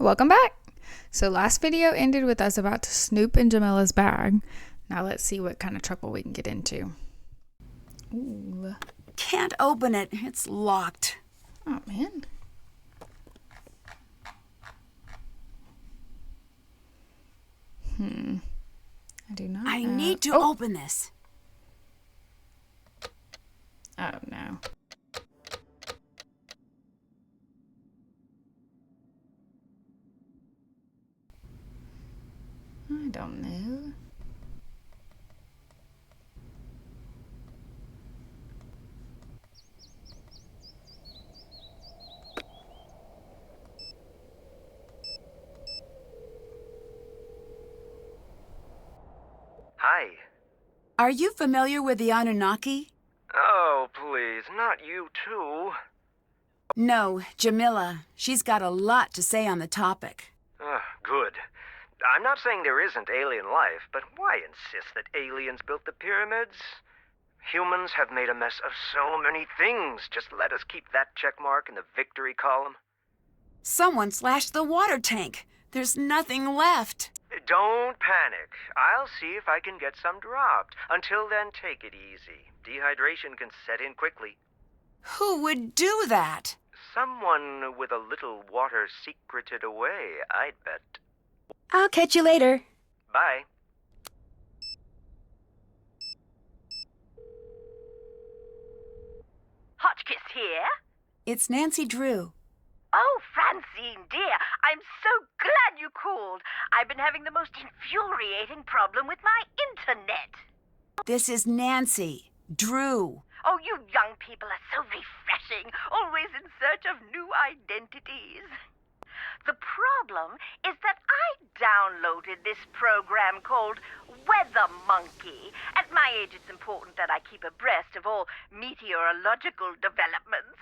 Welcome back. So last video ended with us about to snoop in Jamila's bag. Now let's see what kind of trouble we can get into. Ooh. Can't open it. It's locked. Oh, man. I do not I know. need to open this. Oh, no. I don't know. Hi. Are you familiar with the Anunnaki? Oh, please, not you too. No, Jamila. She's got a lot to say on the topic. Good. I'm not saying there isn't alien life, but why insist that aliens built the pyramids? Humans have made a mess of so many things. Just let us keep that check mark in the victory column. Someone slashed the water tank. There's nothing left. Don't panic. I'll see if I can get some dropped. Until then, take it easy. Dehydration can set in quickly. Who would do that? Someone with a little water secreted away, I'd bet. I'll catch you later. Bye. Hotchkiss here? It's Nancy Drew. Oh, Francine, dear, I'm so glad you called. I've been having the most infuriating problem with my internet. This is Nancy Drew. Oh, you young people are so refreshing, always in search of new identities. The problem is that I downloaded this program called Weather Monkey. At my age, it's important that I keep abreast of all meteorological developments.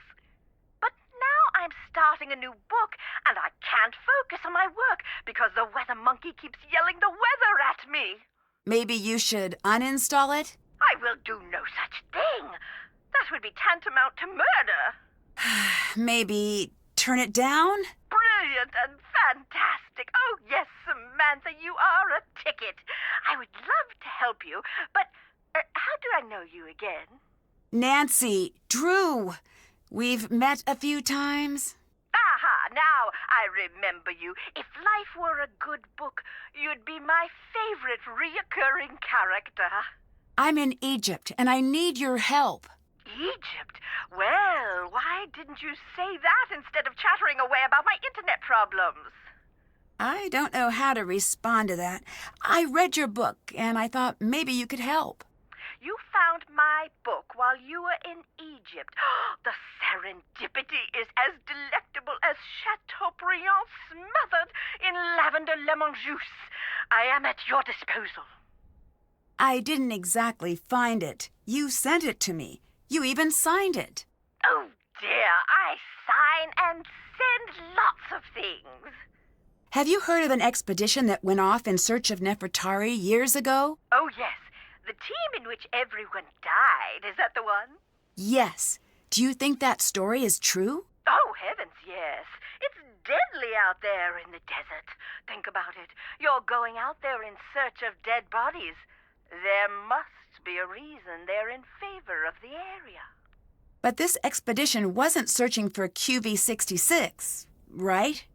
But now I'm starting a new book, and I can't focus on my work because the Weather Monkey keeps yelling the weather at me. Maybe you should uninstall it? I will do no such thing. That would be tantamount to murder. Maybe turn it down? Brilliant and fantastic. Oh, yes, Samantha, you are a ticket. I would love to help you, but how do I know you again? Nancy Drew. We've met a few times. Aha, now I remember you. If life were a good book, you'd be my favorite reoccurring character. I'm in Egypt, and I need your help. Egypt? Well, why didn't you say that instead of chattering away about my internet problems? I don't know how to respond to that. I read your book, and I thought maybe you could help. You found my book while you were in Egypt. The serendipity is as delectable as Chateaubriand smothered in lavender lemon juice. I am at your disposal. I didn't exactly find it. You sent it to me. You even signed it. Oh, dear, I sign and send lots of things. Have you heard of an expedition that went off in search of Nefertari years ago? Oh, yes. The team in which everyone died. Is that the one? Yes. Do you think that story is true? Oh, heavens, yes. It's deadly out there in the desert. Think about it. You're going out there in search of dead bodies. There must be a reason they're in favor of the area. But this expedition wasn't searching for QV66, right?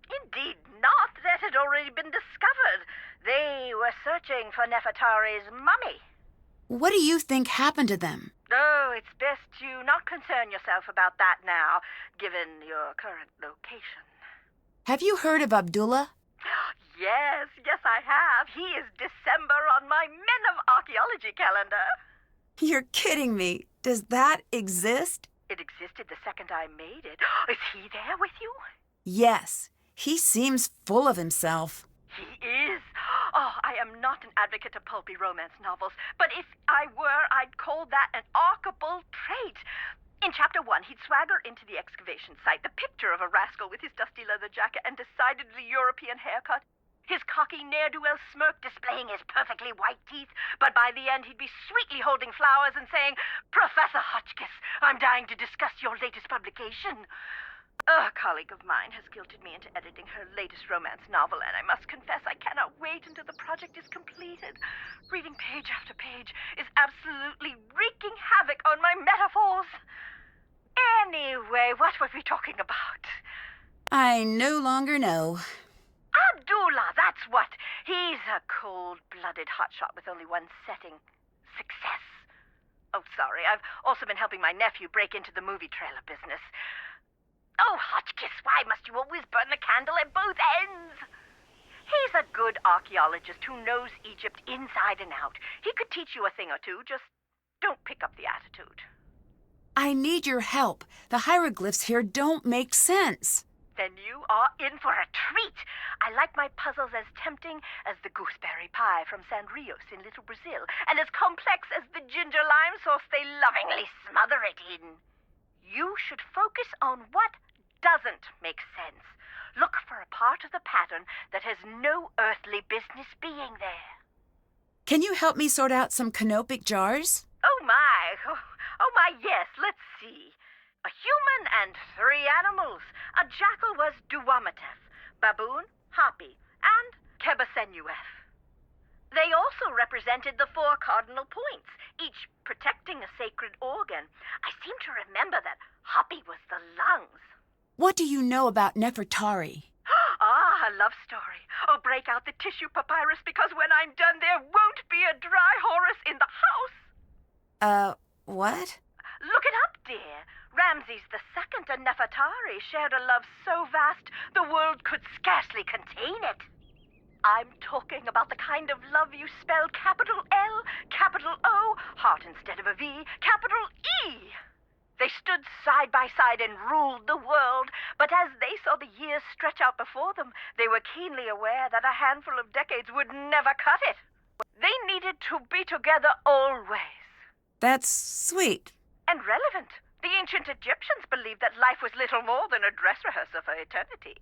Indeed not. That had already been discovered. They were searching for Nefertari's mummy. What do you think happened to them? Oh, it's best you not concern yourself about that now, given your current location. Have you heard of Abdullah? Yes, I have. He is December on my Men of Archaeology calendar. You're kidding me. Does that exist? It existed the second I made it. Is he there with you? Yes. He seems full of himself. He is. Oh, I am not an advocate of pulpy romance novels, but if I were, I'd call that an archable trait. In Chapter 1, he'd swagger into the excavation site, the picture of a rascal with his dusty leather jacket and decidedly European haircut, his cocky ne'er-do-well smirk displaying his perfectly white teeth, but by the end he'd be sweetly holding flowers and saying, "Professor Hotchkiss, I'm dying to discuss your latest publication." A colleague of mine has guilted me into editing her latest romance novel, and I must confess I cannot wait until the project is completed. Reading page after page is absolutely wreaking havoc on my metaphors. Anyway, what were we talking about? I no longer know. Abdullah, that's what. He's a cold-blooded hotshot with only one setting: success. Oh, sorry, I've also been helping my nephew break into the movie trailer business. Oh, Hotchkiss, why must you always burn the candle at both ends? He's a good archaeologist who knows Egypt inside and out. He could teach you a thing or two, just don't pick up the attitude. I need your help. The hieroglyphs here don't make sense. Then you are in for a treat. I like my puzzles as tempting as the gooseberry pie from San Rios in Little Brazil, and as complex as the ginger lime sauce they lovingly smother it in. You should focus on what doesn't make sense. Look for a part of the pattern that has no earthly business being there. Can you help me sort out some canopic jars? Oh my, yes, let's see. A human and 3 animals. A jackal was Duwamatef, baboon, Hapi, and Kebasenuef. They also represented the 4 cardinal points, each protecting a sacred organ. I seem to remember that Hapi was the lungs. What do you know about Nefertari? Ah, a love story. Oh, break out the tissue papyrus, because when I'm done, there won't be a dry Horus in the house. What? Look it up, dear. Ramses II and Nefertari shared a love so vast, the world could scarcely contain it. I'm talking about the kind of love you spell capital L, capital O, heart instead of a V, capital E. They stood side by side and ruled the world, but as they saw the years stretch out before them, they were keenly aware that a handful of decades would never cut it. They needed to be together always. That's sweet. And relevant. The ancient Egyptians believed that life was little more than a dress rehearsal for eternity.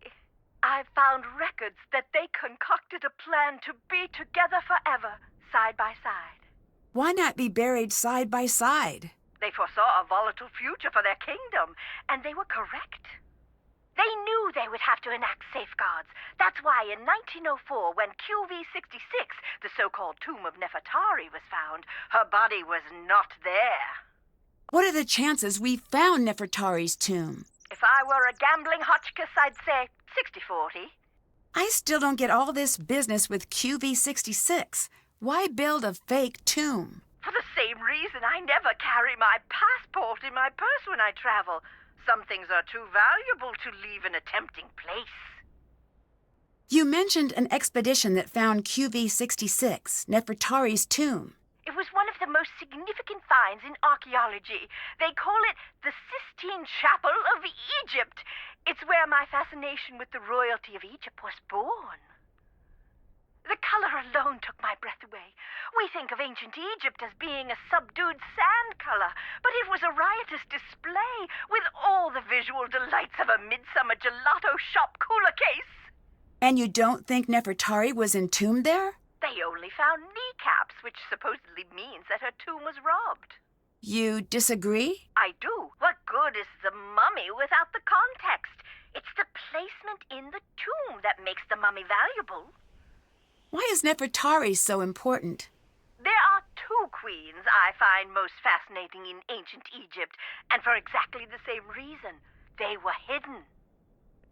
I've found records that they concocted a plan to be together forever, side by side. Why not be buried side by side? They foresaw a volatile future for their kingdom, and they were correct. They knew they would have to enact safeguards. That's why in 1904, when QV66, the so-called tomb of Nefertari, was found, her body was not there. What are the chances we found Nefertari's tomb? If I were a gambling Hotchkiss, I'd say 60-40. I still don't get all this business with QV66. Why build a fake tomb? For the same reason I never carry my passport in my purse when I travel. Some things are too valuable to leave in a tempting place. You mentioned an expedition that found QV66, Nefertari's tomb. It was one of the most significant finds in archaeology. They call it the Sistine Chapel of Egypt. It's where my fascination with the royalty of Egypt was born. The color alone took my breath away. We think of ancient Egypt as being a subdued sand color, but it was a riotous display with all the visual delights of a midsummer gelato shop cooler case. And you don't think Nefertari was entombed there? They only found kneecaps, which supposedly means that her tomb was robbed. You disagree? I do. What good is the mummy without the context? It's the placement in the tomb that makes the mummy valuable. Why is Nefertari so important? There are 2 queens I find most fascinating in ancient Egypt, and for exactly the same reason. They were hidden.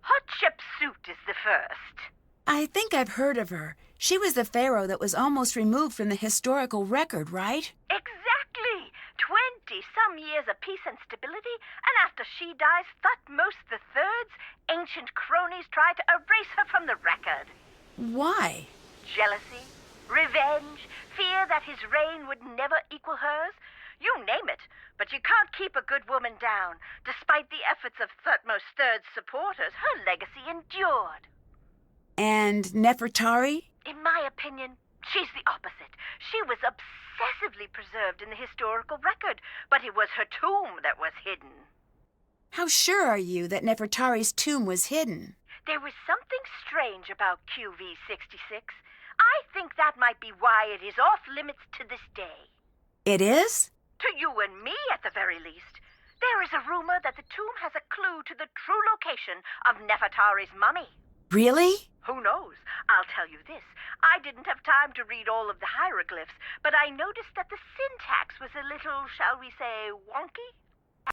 Hatshepsut is the first. I think I've heard of her. She was the pharaoh that was almost removed from the historical record, right? Exactly. 20-some years of peace and stability, and after she dies, Thutmose III's ancient cronies try to erase her from the record. Why? Jealousy, revenge, fear that his reign would never equal hers. You name it, but you can't keep a good woman down. Despite the efforts of Thutmose III's supporters, her legacy endured. And Nefertari? In my opinion, she's the opposite. She was obsessively preserved in the historical record, but it was her tomb that was hidden. How sure are you that Nefertari's tomb was hidden? There was something strange about QV66. I think that might be why it is off limits to this day. It is? To you and me, at the very least. There is a rumor that the tomb has a clue to the true location of Nefertari's mummy. Really? Who knows? I'll tell you this. I didn't have time to read all of the hieroglyphs, but I noticed that the syntax was a little, shall we say, wonky?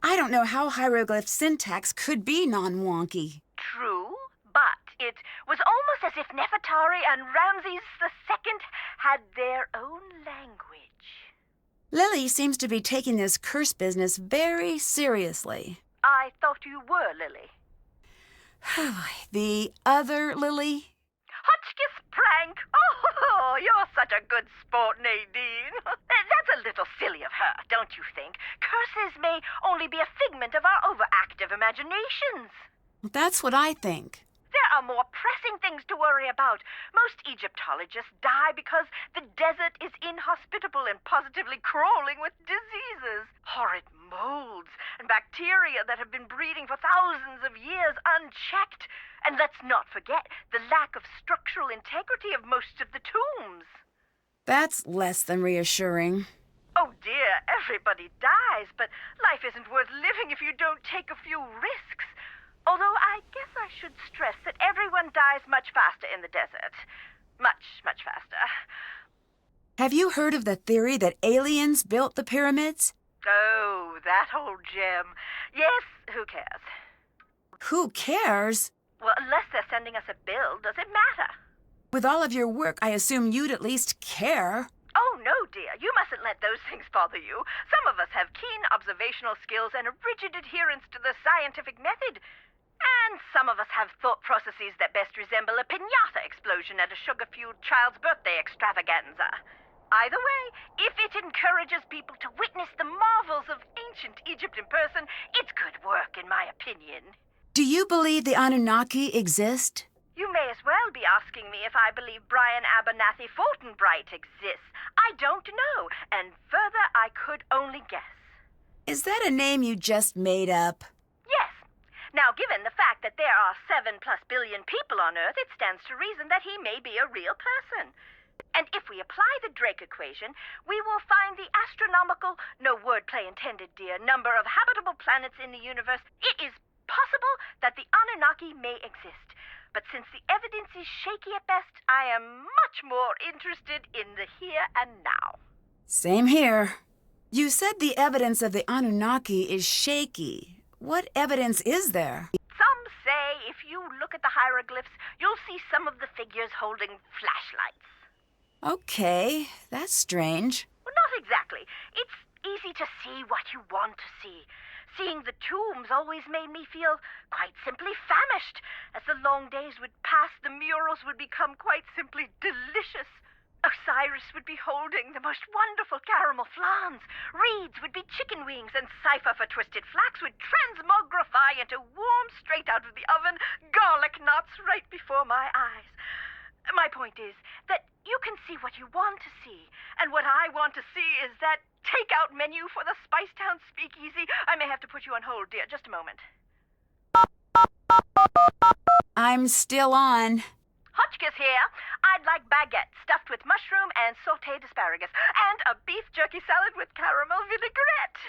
I don't know how hieroglyph syntax could be non-wonky. True, but it was almost as if Nefertari and Ramses II had their own language. Lily seems to be taking this curse business very seriously. I thought you were, Lily. The other Lily? Hotchkiss prank! Oh, you're such a good sport, Nadine. That's a little silly of her, don't you think? Curses may only be a figment of our overactive imaginations. That's what I think. There are more pressing things to worry about. Most Egyptologists die because the desert is inhospitable and positively crawling with diseases. Horrid molds and bacteria that have been breeding for thousands of years unchecked. And let's not forget the lack of structural integrity of most of the tombs. That's less than reassuring. Oh dear, everybody dies, but life isn't worth living if you don't take a few risks. Although I guess I should stress that everyone dies much faster in the desert. Much, much faster. Have you heard of the theory that aliens built the pyramids? Oh, that old gem. Yes, who cares? Who cares? Well, unless they're sending us a bill, does it matter? With all of your work, I assume you'd at least care. Oh, no, dear. You mustn't let those things bother you. Some of us have keen observational skills and a rigid adherence to the scientific method. And some of us have thought processes that best resemble a piñata explosion at a sugar-fueled child's birthday extravaganza. Either way, if it encourages people to witness the marvels of ancient Egypt in person, it's good work, in my opinion. Do you believe the Anunnaki exist? You may as well be asking me if I believe Brian Abernathy Fortinbright exists. I don't know, and further, I could only guess. Is that a name you just made up? Yes. Now, given the fact that there are 7+ billion people on Earth, it stands to reason that he may be a real person. And if we apply the Drake equation, we will find the astronomical, no wordplay intended, dear, number of habitable planets in the universe. It is possible that the Anunnaki may exist. But since the evidence is shaky at best, I am much more interested in the here and now. Same here. You said the evidence of the Anunnaki is shaky. What evidence is there? Some say if you look at the hieroglyphs, you'll see some of the figures holding flashlights. Okay, that's strange. Well, not exactly. It's easy to see what you want to see. Seeing the tombs always made me feel quite simply famished. As the long days would pass, the murals would become quite simply delicious. Osiris would be holding the most wonderful caramel flans. Reeds would be chicken wings, and cipher for twisted flax would transmogrify into warm, straight out of the oven, garlic knots right before my eyes. My point is that you can see what you want to see, and what I want to see is that takeout menu for the Spicetown Speakeasy. I may have to put you on hold, dear. Just a moment. I'm still on. Hotchkiss here. I'd like baguette stuffed with mushroom and sautéed asparagus, and a beef jerky salad with caramel vinaigrette.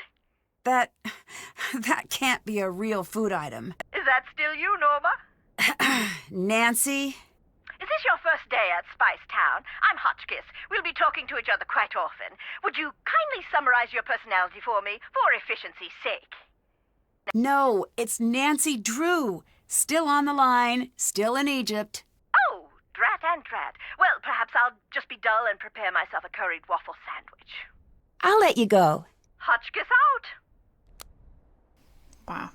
That can't be a real food item. Is that still you, Norma? Nancy? Is this your first day at Spicetown? I'm Hotchkiss. We'll be talking to each other quite often. Would you kindly summarize your personality for me, for efficiency's sake? No, it's Nancy Drew. Still on the line, still in Egypt. Oh, drat and drat. Well, perhaps I'll just be dull and prepare myself a curried waffle sandwich. I'll let you go. Hotchkiss out. Wow.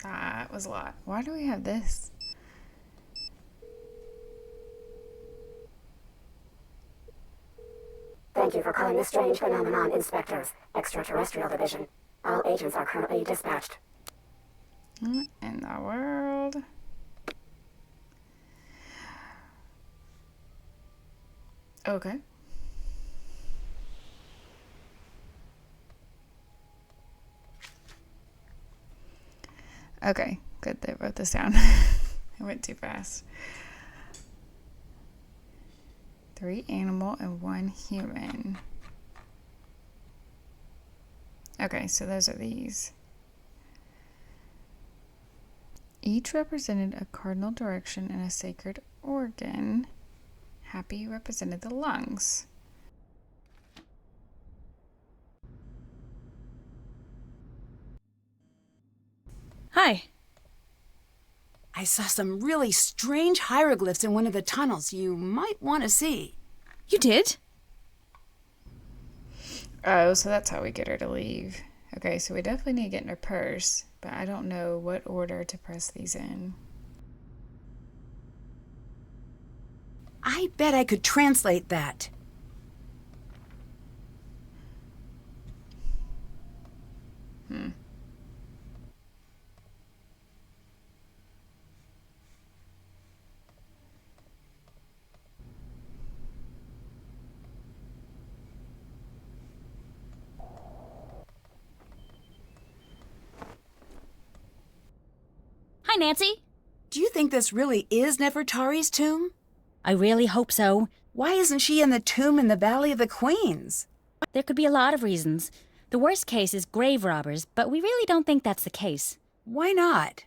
That was a lot. Why do we have this? Thank you for calling the Strange Phenomenon Inspectors, Extraterrestrial Division. All agents are currently dispatched. What in the world? Okay. Okay, good. They wrote this down. I went too fast. 3 animal and 1 human. Okay, so those are these. Each represented a cardinal direction and a sacred organ. Happy represented the lungs. Hi. I saw some really strange hieroglyphs in one of the tunnels you might want to see. You did? Oh, so that's how we get her to leave. Okay, so we definitely need to get in her purse, but I don't know what order to press these in. I bet I could translate that. Hi, Nancy. Do you think this really is Nefertari's tomb? I really hope so. Why isn't she in the tomb in the Valley of the Queens? There could be a lot of reasons. The worst case is grave robbers, but we really don't think that's the case. Why not?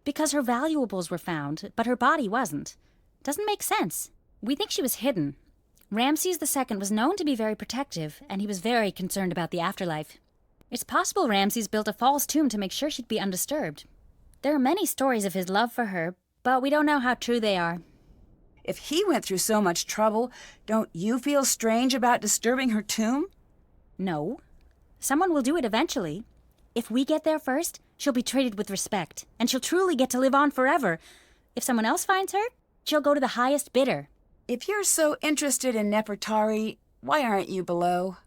Because her valuables were found, but her body wasn't. Doesn't make sense. We think she was hidden. Ramses II was known to be very protective, and he was very concerned about the afterlife. It's possible Ramses built a false tomb to make sure she'd be undisturbed. There are many stories of his love for her, but we don't know how true they are. If he went through so much trouble, don't you feel strange about disturbing her tomb? No. Someone will do it eventually. If we get there first, she'll be treated with respect, and she'll truly get to live on forever. If someone else finds her, she'll go to the highest bidder. If you're so interested in Nefertari, why aren't you below?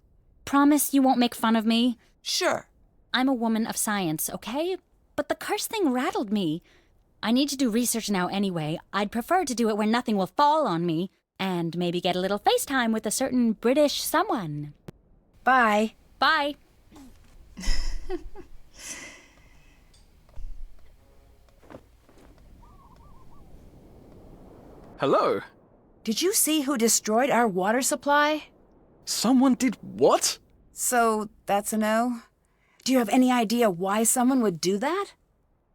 Promise you won't make fun of me? Sure. I'm a woman of science, okay? But the curse thing rattled me. I need to do research now anyway. I'd prefer to do it where nothing will fall on me, and maybe get a little FaceTime with a certain British someone. Bye. Bye. Hello? Did you see who destroyed our water supply? Someone did what? So, that's a no? Do you have any idea why someone would do that?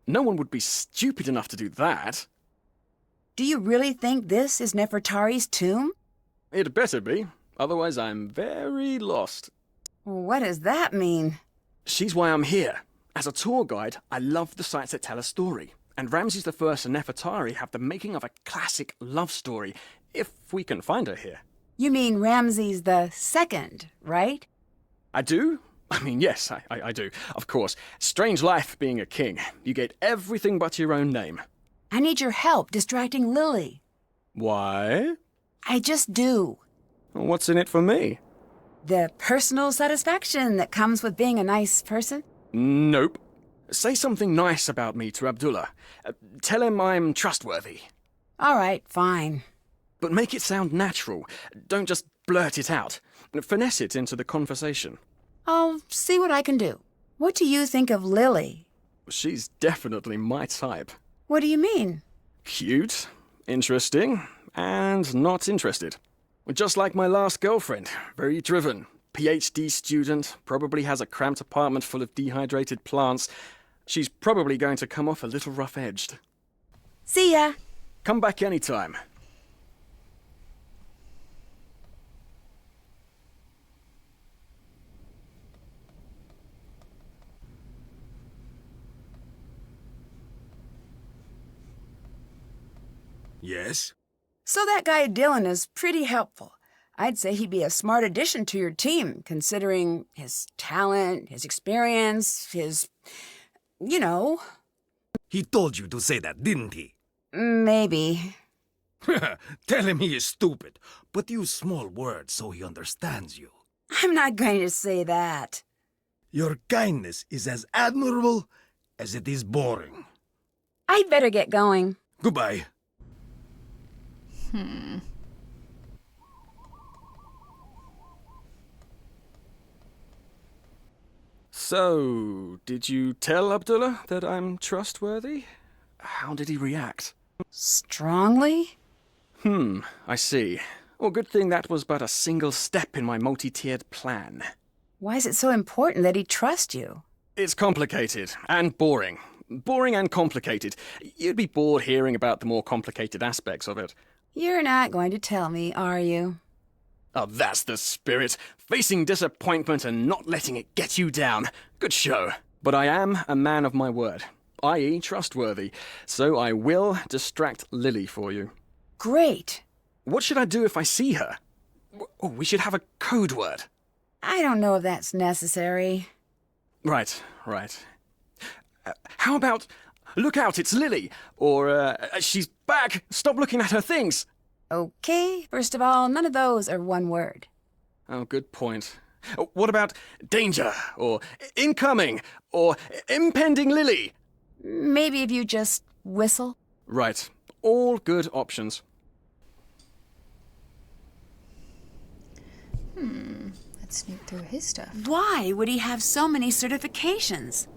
No one would be stupid enough to do that. Do you really think this is Nefertari's tomb? It better be, otherwise I'm very lost. What does that mean? She's why I'm here. As a tour guide, I love the sites that tell a story. And Ramses I and Nefertari have the making of a classic love story, if we can find her here. You mean Ramses II, right? I do? I mean, yes, I do. Of course. Strange life being a king. You get everything but your own name. I need your help distracting Lily. Why? I just do. What's in it for me? The personal satisfaction that comes with being a nice person? Nope. Say something nice about me to Abdullah. Tell him I'm trustworthy. All right, fine. But make it sound natural. Don't just blurt it out. Finesse it into the conversation. I'll see what I can do. What do you think of Lily? She's definitely my type. What do you mean? Cute, interesting, and not interested. Just like my last girlfriend. Very driven. PhD student, probably has a cramped apartment full of dehydrated plants. She's probably going to come off a little rough-edged. See ya. Come back anytime. Yes? So that guy Dylan is pretty helpful. I'd say he'd be a smart addition to your team, considering his talent, his experience, his... you know. He told you to say that, didn't he? Maybe. Tell him he is stupid, but use small words so he understands you. I'm not going to say that. Your kindness is as admirable as it is boring. I'd better get going. Goodbye. So, did you tell Abdullah that I'm trustworthy? How did he react? Strongly? I see. Well, good thing that was but a single step in my multi-tiered plan. Why is it so important that he trusts you? It's complicated and boring. Boring and complicated. You'd be bored hearing about the more complicated aspects of it. You're not going to tell me, are you? Oh, that's the spirit. Facing disappointment and not letting it get you down. Good show. But I am a man of my word, i.e. trustworthy, so I will distract Lily for you. Great. What should I do if I see her? Oh, we should have a code word. I don't know if that's necessary. Right. How about, look out, it's Lily, or she's back, stop looking at her things. Okay, first of all, none of those are one word. Oh, good point. What about danger, or incoming, or impending Lily? Maybe if you just whistle? Right, all good options. Let's sneak through his stuff. Why would he have so many certifications?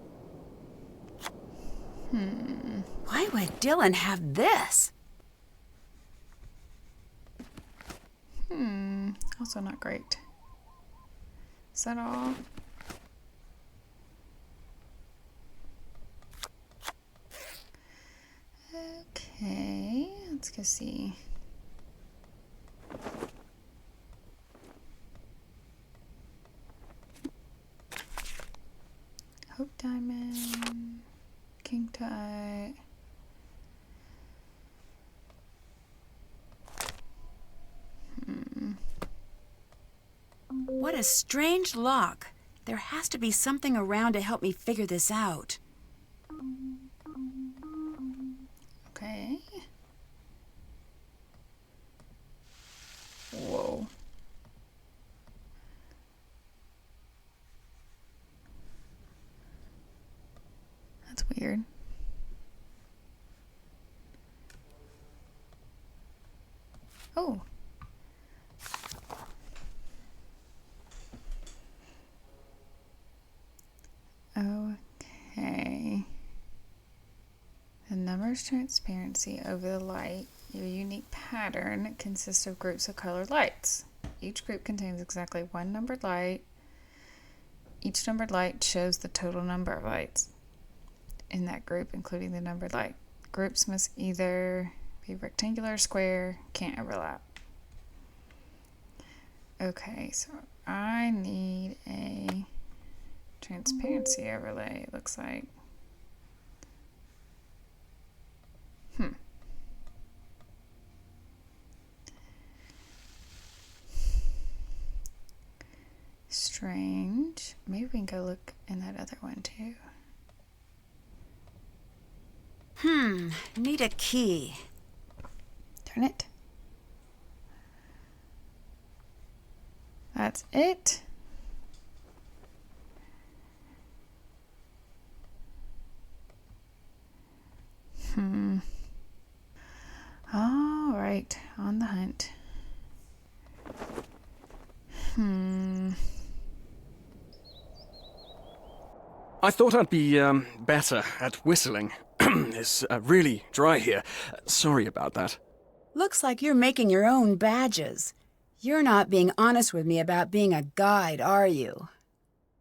Why would Dylan have this? Also not great. Is that all? Okay, let's go see. Hope Diamond, King Tut. What a strange lock. There has to be something around to help me figure this out. Okay. Whoa. That's weird. Oh. Okay. The number's transparency over the light. Your unique pattern consists of groups of colored lights. Each group contains exactly one numbered light. Each numbered light shows the total number of lights in that group, including the numbered light. Groups must either be rectangular or square, can't overlap. Okay, so I need a transparency overlay, it looks like. Strange. Maybe we can go look in that other one too. Need a key. Darn it. That's it. All right, on the hunt. I thought I'd be better at whistling. It's really dry here. Sorry about that. Looks like you're making your own badges. You're not being honest with me about being a guide, are you?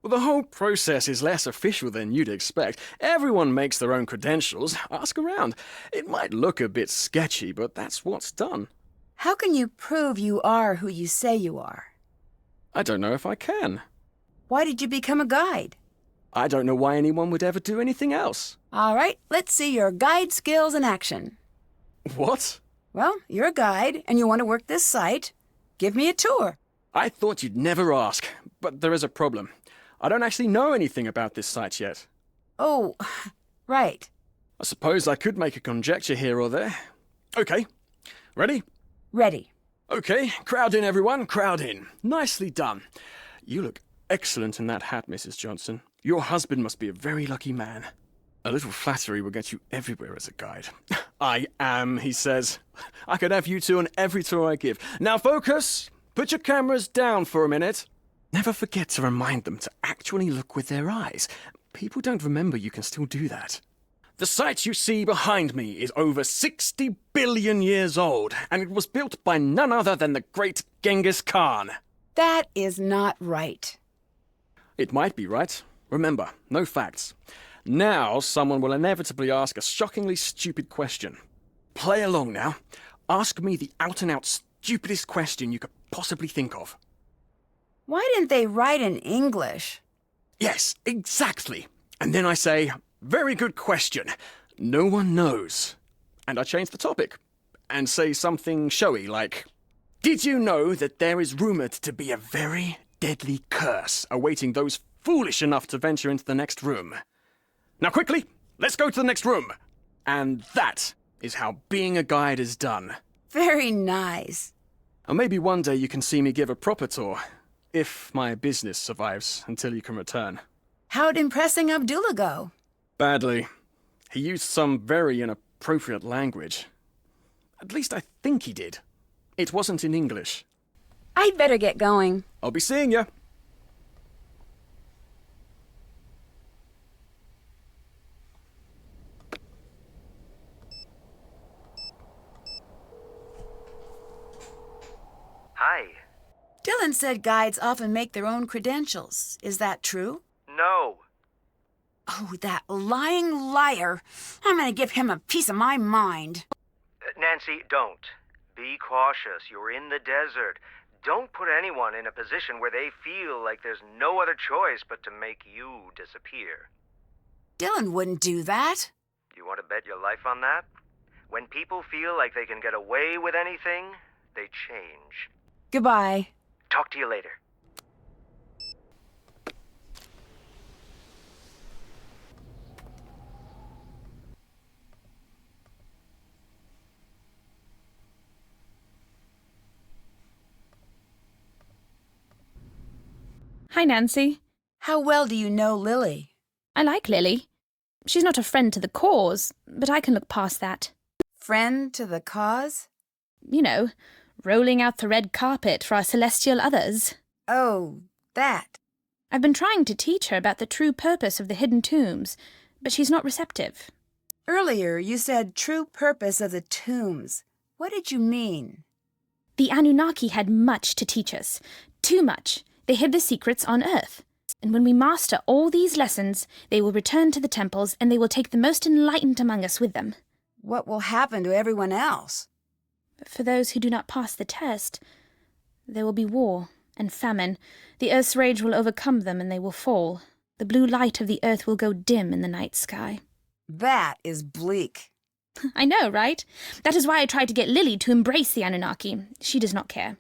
Well, the whole process is less official than you'd expect. Everyone makes their own credentials. Ask around. It might look a bit sketchy, but that's what's done. How can you prove you are who you say you are? I don't know if I can. Why did you become a guide? I don't know why anyone would ever do anything else. All right, let's see your guide skills in action. What? Well, you're a guide, and you want to work this site. Give me a tour. I thought you'd never ask, but there is a problem. I don't actually know anything about this site yet. Oh, right. I suppose I could make a conjecture here or there. Okay. Ready? Ready. Okay, crowd in, everyone, crowd in. Nicely done. You look excellent in that hat, Mrs. Johnson. Your husband must be a very lucky man. A little flattery will get you everywhere as a guide. I am, he says. I could have you two on every tour I give. Now focus! Put your cameras down for a minute. Never forget to remind them to actually look with their eyes. People don't remember you can still do that. The site you see behind me is over 60 billion years old, and it was built by none other than the great Genghis Khan. That is not right. It might be right. Remember, no facts. Now someone will inevitably ask a shockingly stupid question. Play along now. Ask me the out-and-out stupidest question you could possibly think of. Why didn't they write in English? Yes, exactly. And then I say, very good question. No one knows. And I change the topic. And say something showy like, did you know that there is rumoured to be a very deadly curse awaiting those foolish enough to venture into the next room? Now quickly, let's go to the next room. And that is how being a guide is done. Very nice. And maybe one day you can see me give a proper tour, if my business survives until you can return. How'd impressing Abdullah go? Badly. He used some very inappropriate language. At least I think he did. It wasn't in English. I'd better get going. I'll be seeing you. Hi. Dylan said guides often make their own credentials. Is that true? No. Oh, that lying liar. I'm gonna give him a piece of my mind. Nancy, don't. Be cautious. You're in the desert. Don't put anyone in a position where they feel like there's no other choice but to make you disappear. Dylan wouldn't do that. You want to bet your life on that? When people feel like they can get away with anything, they change. Goodbye. Talk to you later. Hi, Nancy. How well do you know Lily? I like Lily. She's not a friend to the cause, but I can look past that. Friend to the cause? You know, rolling out the red carpet for our celestial others. Oh, that. I've been trying to teach her about the true purpose of the hidden tombs, but she's not receptive. Earlier, you said true purpose of the tombs. What did you mean? The Anunnaki had much to teach us. Too much. They hid the secrets on Earth. And when we master all these lessons, they will return to the temples and they will take the most enlightened among us with them. What will happen to everyone else? But for those who do not pass the test, there will be war and famine. The Earth's rage will overcome them and they will fall. The blue light of the Earth will go dim in the night sky. That is bleak. I know, right? That is why I tried to get Lily to embrace the Anunnaki. She does not care.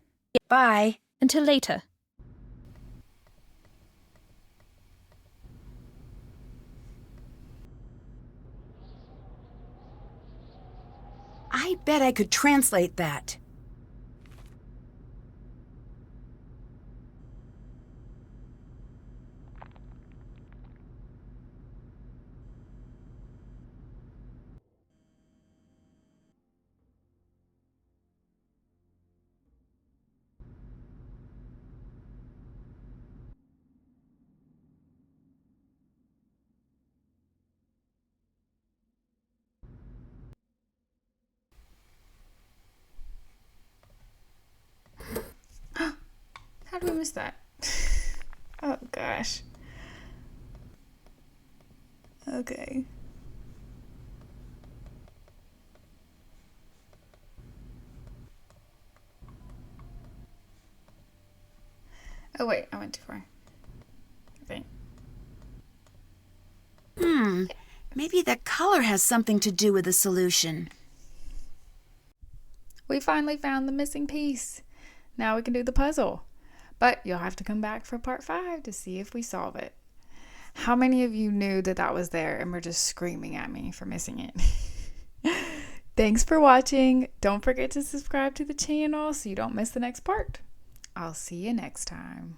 Bye. Until later. I bet I could translate that. How did we miss that? Oh, gosh. Okay. Oh, wait. I went too far. I think. Maybe the color has something to do with the solution. We finally found the missing piece. Now we can do the puzzle. But you'll have to come back for part 5 to see if we solve it. How many of you knew that that was there and were just screaming at me for missing it? Thanks for watching. Don't forget to subscribe to the channel so you don't miss the next part. I'll see you next time.